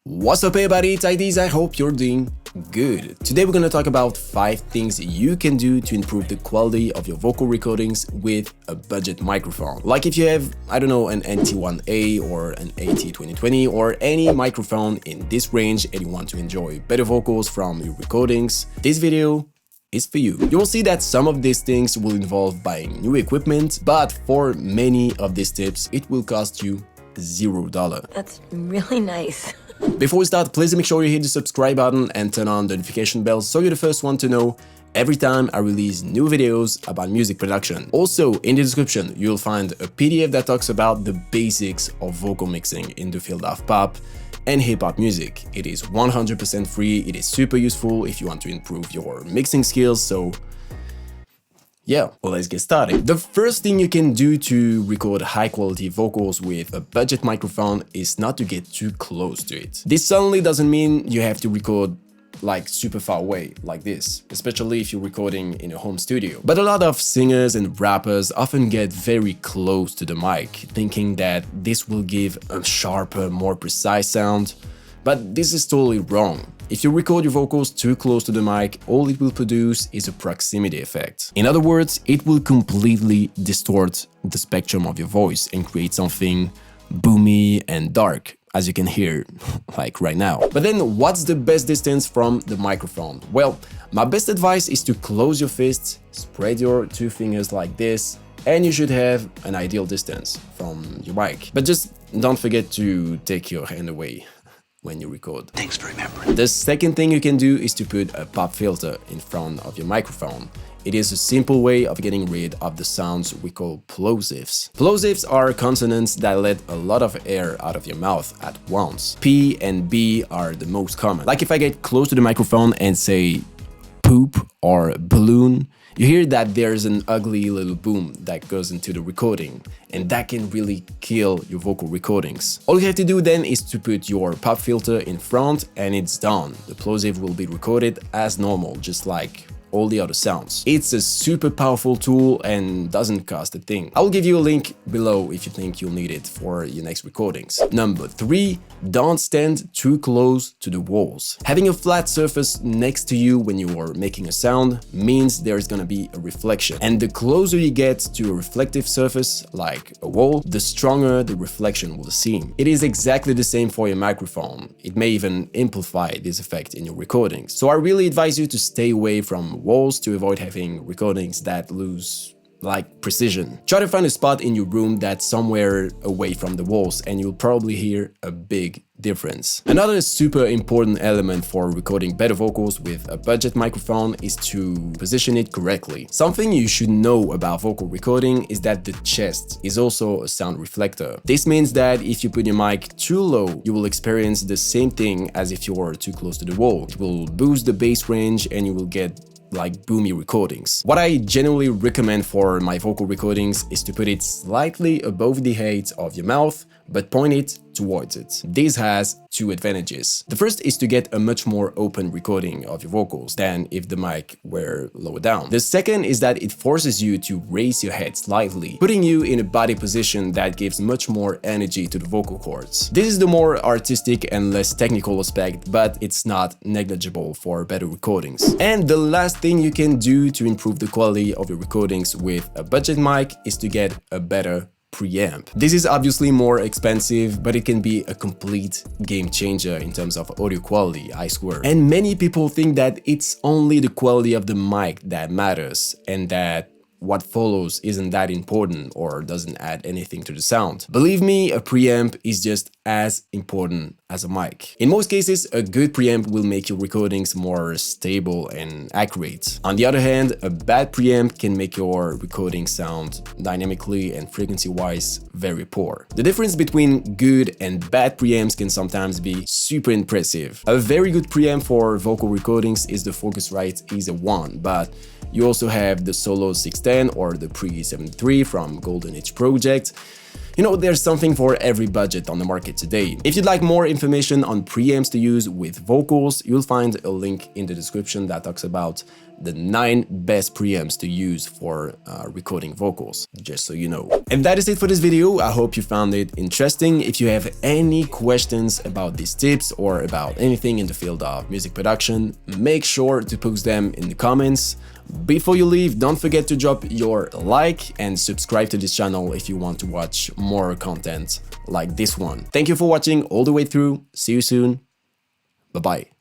What's up everybody, it's IDs, I hope you're doing good. Today we're gonna talk about 5 things you can do to improve the quality of your vocal recordings with a budget microphone. Like if you have, I don't know, an NT1A or an AT2020 or any microphone in this range and you want to enjoy better vocals from your recordings, this video is for you. You will see that some of these things will involve buying new equipment, but for many of these tips, it will cost you $0. That's really nice. Before we start, please make sure you hit the subscribe button and turn on the notification bell so you're the first one to know every time I release new videos about music production. Also, in the description, you'll find a PDF that talks about the basics of vocal mixing in the field of pop and hip-hop music. It is 100% free, it is super useful if you want to improve your mixing skills, so yeah, well, let's get started. The first thing you can do to record high-quality vocals with a budget microphone is not to get too close to it. This certainly doesn't mean you have to record like super far away, like this, especially if you're recording in a home studio. But a lot of singers and rappers often get very close to the mic, thinking that this will give a sharper, more precise sound. But this is totally wrong. If you record your vocals too close to the mic, all it will produce is a proximity effect. In other words, it will completely distort the spectrum of your voice and create something boomy and dark, as you can hear, like right now. But then, what's the best distance from the microphone? Well, my best advice is to close your fists, spread your 2 fingers like this, and you should have an ideal distance from your mic. But just don't forget to take your hand away when you record. Thanks for remembering. The second thing you can do is to put a pop filter in front of your microphone. It is a simple way of getting rid of the sounds we call plosives. Plosives are consonants that let a lot of air out of your mouth at once. P and B are the most common. Like if I get close to the microphone and say poop or balloon, you hear that there's an ugly little boom that goes into the recording, and that can really kill your vocal recordings. All you have to do then is to put your pop filter in front and it's done. The plosive will be recorded as normal, just like all the other sounds. It's a super powerful tool and doesn't cost a thing. I'll give you a link below if you think you'll need it for your next recordings. Number 3, don't stand too close to the walls. Having a flat surface next to you when you are making a sound means there's gonna be a reflection. And the closer you get to a reflective surface, like a wall, the stronger the reflection will seem. It is exactly the same for your microphone. It may even amplify this effect in your recordings. So I really advise you to stay away from walls to avoid having recordings that lose like precision. Try to find a spot in your room that's somewhere away from the walls and you'll probably hear a big difference. Another super important element for recording better vocals with a budget microphone is to position it correctly. Something you should know about vocal recording is that the chest is also a sound reflector. This means that if you put your mic too low, you will experience the same thing as if you were too close to the wall. It will boost the bass range and you will get like boomy recordings. What I generally recommend for my vocal recordings is to put it slightly above the height of your mouth, but point it towards it. This has 2 advantages. The first is to get a much more open recording of your vocals than if the mic were lower down. The second is that it forces you to raise your head slightly, putting you in a body position that gives much more energy to the vocal cords. This is the more artistic and less technical aspect, but it's not negligible for better recordings. And the last thing you can do to improve the quality of your recordings with a budget mic is to get a better preamp. This is obviously more expensive, but it can be a complete game changer in terms of audio quality, I swear. And many people think that it's only the quality of the mic that matters and that what follows isn't that important or doesn't add anything to the sound. Believe me, a preamp is just as important as a mic. In most cases, a good preamp will make your recordings more stable and accurate. On the other hand, a bad preamp can make your recording sound dynamically and frequency-wise very poor. The difference between good and bad preamps can sometimes be super impressive. A very good preamp for vocal recordings is the Focusrite EZ1, but you also have the Solo 610 or the Pre-73 from Golden Age Project. You know, there's something for every budget on the market today. If you'd like more information on preamps to use with vocals, you'll find a link in the description that talks about the 9 best preamps to use for recording vocals, just so you know. And that is it for this video. I hope you found it interesting. If you have any questions about these tips or about anything in the field of music production, make sure to post them in the comments. Before you leave, don't forget to drop your like and subscribe to this channel if you want to watch more content like this one. Thank you for watching all the way through. See you soon. Bye-bye.